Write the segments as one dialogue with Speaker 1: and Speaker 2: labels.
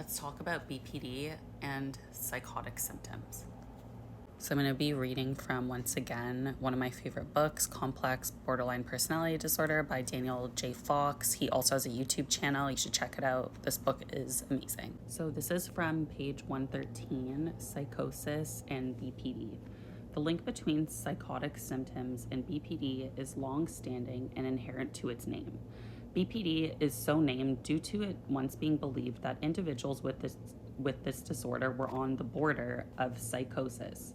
Speaker 1: Let's talk about BPD and psychotic symptoms. So I'm going to be reading from, once again, one of my favorite books, Complex Borderline Personality Disorder by Daniel J. Fox. He also has a YouTube channel. You should check it out. This book is amazing. So this is from page 113, Psychosis and BPD. The link between psychotic symptoms and BPD is long-standing and inherent to its name. BPD is so named due to it once being believed that individuals with this disorder were on the border of psychosis.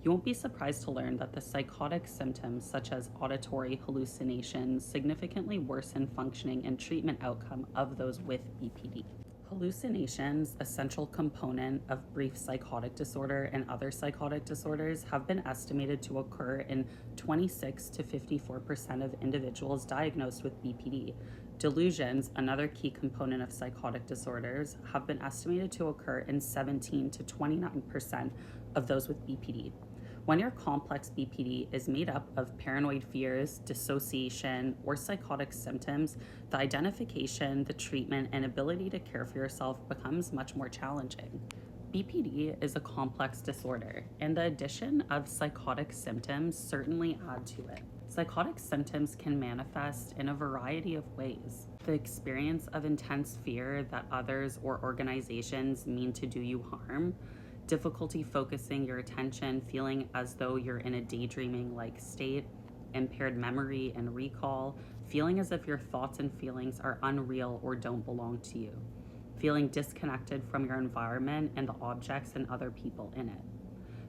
Speaker 1: You won't be surprised to learn that the psychotic symptoms, such as auditory hallucinations, significantly worsen functioning and treatment outcome of those with BPD. Hallucinations, a central component of brief psychotic disorder and other psychotic disorders, have been estimated to occur in 26 to 54% of individuals diagnosed with BPD. Delusions, another key component of psychotic disorders, have been estimated to occur in 17 to 29% of those with BPD. When your complex BPD is made up of paranoid fears, dissociation, or psychotic symptoms, the identification, the treatment, and ability to care for yourself becomes much more challenging. BPD is a complex disorder, and the addition of psychotic symptoms certainly add to it. Psychotic symptoms can manifest in a variety of ways. The experience of intense fear that others or organizations mean to do you harm, difficulty focusing your attention, feeling as though you're in a daydreaming-like state, impaired memory and recall, feeling as if your thoughts and feelings are unreal or don't belong to you, feeling disconnected from your environment and the objects and other people in it.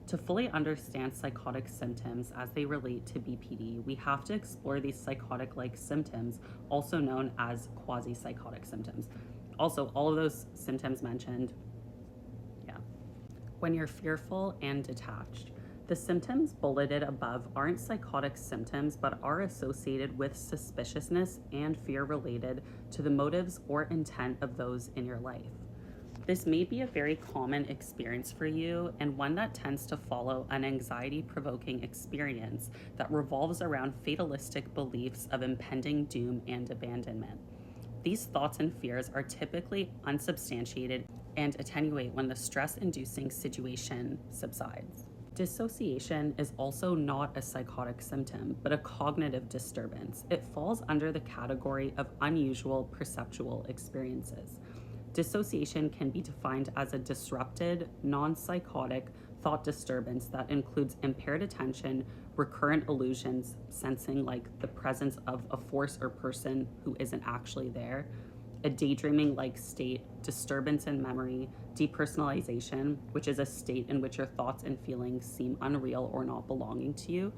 Speaker 1: To fully understand psychotic symptoms as they relate to BPD, we have to explore these psychotic-like symptoms, also known as quasi-psychotic symptoms. Also, all of those symptoms mentioned, when you're fearful and detached. The symptoms bulleted above aren't psychotic symptoms, but are associated with suspiciousness and fear related to the motives or intent of those in your life. This may be a very common experience for you, and one that tends to follow an anxiety-provoking experience that revolves around fatalistic beliefs of impending doom and abandonment. These thoughts and fears are typically unsubstantiated and attenuate when the stress-inducing situation subsides. Dissociation is also not a psychotic symptom, but a cognitive disturbance. It falls under the category of unusual perceptual experiences. Dissociation can be defined as a disrupted, non-psychotic thought disturbance that includes impaired attention, recurrent illusions, sensing like the presence of a force or person who isn't actually there, a daydreaming-like state, disturbance in memory, depersonalization, which is a state in which your thoughts and feelings seem unreal or not belonging to you,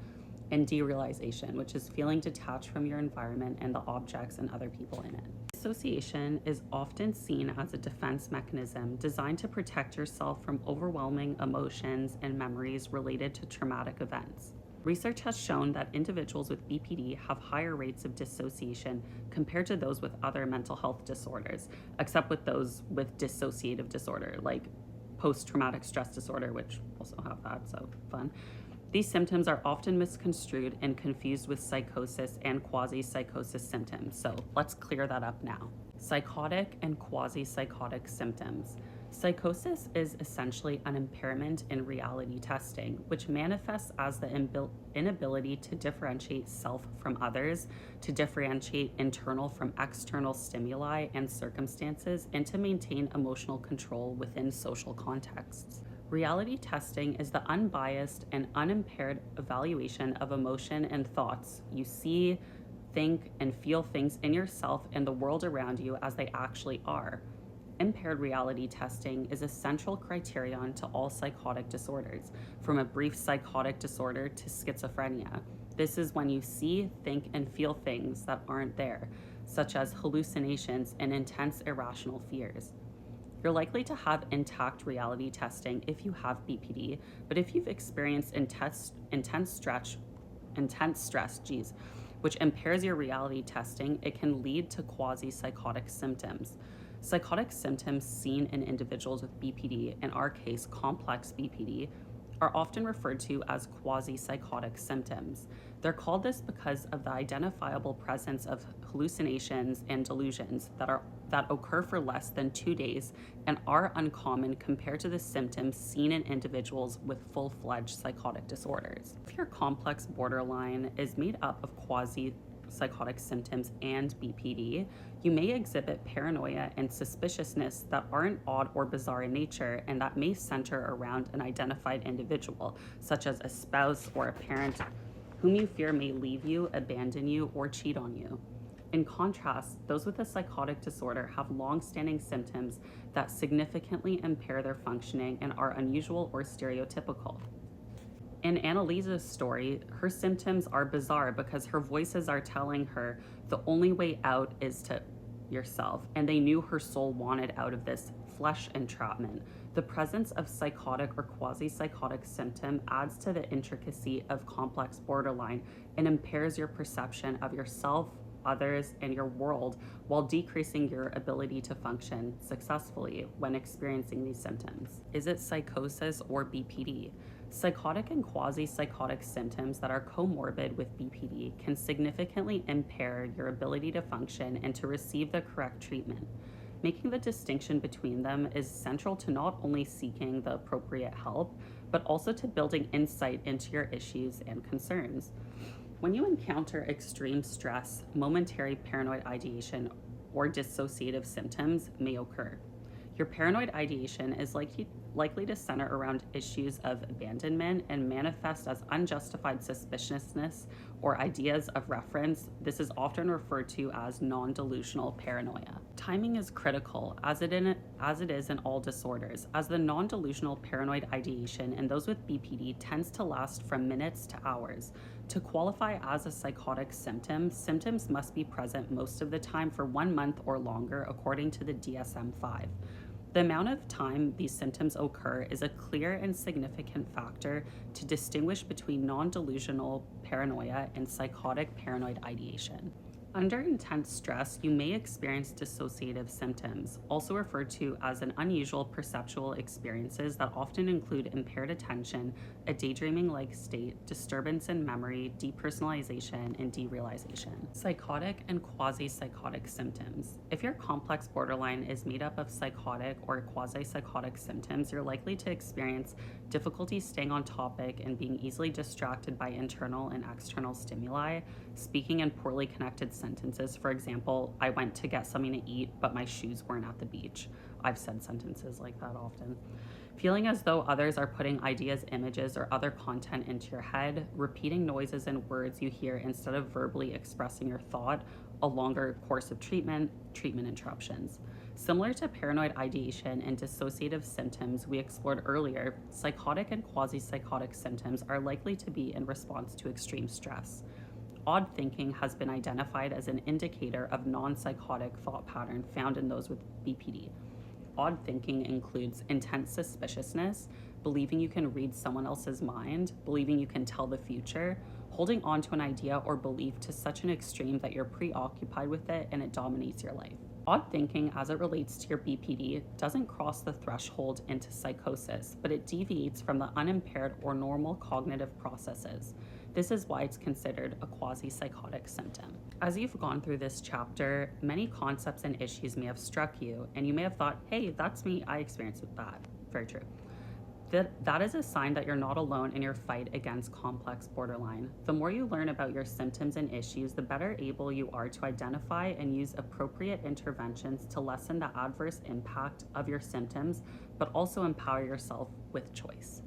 Speaker 1: and derealization, which is feeling detached from your environment and the objects and other people in it. Dissociation is often seen as a defense mechanism designed to protect yourself from overwhelming emotions and memories related to traumatic events. Research has shown that individuals with BPD have higher rates of dissociation compared to those with other mental health disorders, except with those with dissociative disorder, like post-traumatic stress disorder, which also have that, so fun. These symptoms are often misconstrued and confused with psychosis and quasi-psychosis symptoms, so let's clear that up now. Psychotic and quasi-psychotic symptoms. Psychosis is essentially an impairment in reality testing, which manifests as the inability to differentiate self from others, to differentiate internal from external stimuli and circumstances, and to maintain emotional control within social contexts. Reality testing is the unbiased and unimpaired evaluation of emotion and thoughts. You see, think, and feel things in yourself and the world around you as they actually are. Impaired reality testing is a central criterion to all psychotic disorders, from a brief psychotic disorder to schizophrenia. This is when you see, think, and feel things that aren't there, such as hallucinations and intense irrational fears. You're likely to have intact reality testing if you have BPD, but if you've experienced intense stress, which impairs your reality testing, it can lead to quasi-psychotic symptoms. Psychotic symptoms seen in individuals with BPD, in our case complex BPD, are often referred to as quasi-psychotic symptoms. They're called this because of the identifiable presence of hallucinations and delusions that that occur for less than 2 days and are uncommon compared to the symptoms seen in individuals with full-fledged psychotic disorders. If your complex borderline is made up of quasi-psychotic symptoms and BPD, you may exhibit paranoia and suspiciousness that aren't odd or bizarre in nature and that may center around an identified individual, such as a spouse or a parent whom you fear may leave you, abandon you, or cheat on you. In contrast, those with a psychotic disorder have long-standing symptoms that significantly impair their functioning and are unusual or stereotypical. In Annalise's story, her symptoms are bizarre because her voices are telling her the only way out is to yourself, and they knew her soul wanted out of this flesh entrapment. The presence of psychotic or quasi-psychotic symptom adds to the intricacy of complex borderline and impairs your perception of yourself, others, and your world while decreasing your ability to function successfully when experiencing these symptoms. Is it psychosis or BPD? Psychotic and quasi-psychotic symptoms that are comorbid with BPD can significantly impair your ability to function and to receive the correct treatment. Making the distinction between them is central to not only seeking the appropriate help, but also to building insight into your issues and concerns. When you encounter extreme stress, momentary paranoid ideation or dissociative symptoms may occur. Your paranoid ideation is likely to center around issues of abandonment and manifest as unjustified suspiciousness or ideas of reference. This is often referred to as non-delusional paranoia. Timing is critical, as it is in all disorders, as the non-delusional paranoid ideation in those with BPD tends to last from minutes to hours. To qualify as a psychotic symptom, symptoms must be present most of the time for 1 month or longer, according to the DSM-5. The amount of time these symptoms occur is a clear and significant factor to distinguish between non-delusional paranoia and psychotic paranoid ideation. Under intense stress, you may experience dissociative symptoms, also referred to as an unusual perceptual experiences that often include impaired attention, a daydreaming-like state, disturbance in memory, depersonalization, and derealization. Psychotic and quasi-psychotic symptoms. If your complex borderline is made up of psychotic or quasi-psychotic symptoms, you're likely to experience difficulty staying on topic and being easily distracted by internal and external stimuli, speaking in poorly connected sentences. For example, I went to get something to eat, but my shoes weren't at the beach. I've said sentences like that often. Feeling as though others are putting ideas, images, or other content into your head, repeating noises and words you hear instead of verbally expressing your thought, a longer course of treatment interruptions. Similar to paranoid ideation and dissociative symptoms we explored earlier, psychotic and quasi-psychotic symptoms are likely to be in response to extreme stress. Odd thinking has been identified as an indicator of non-psychotic thought pattern found in those with BPD. Odd thinking includes intense suspiciousness, believing you can read someone else's mind, believing you can tell the future, holding on to an idea or belief to such an extreme that you're preoccupied with it and it dominates your life. Odd thinking as it relates to your BPD doesn't cross the threshold into psychosis, but it deviates from the unimpaired or normal cognitive processes. This is why it's considered a quasi-psychotic symptom. As you've gone through this chapter, many concepts and issues may have struck you, and you may have thought, hey, that's me, I experienced that. Very true. That is a sign that you're not alone in your fight against complex borderline. The more you learn about your symptoms and issues, the better able you are to identify and use appropriate interventions to lessen the adverse impact of your symptoms, but also empower yourself with choice.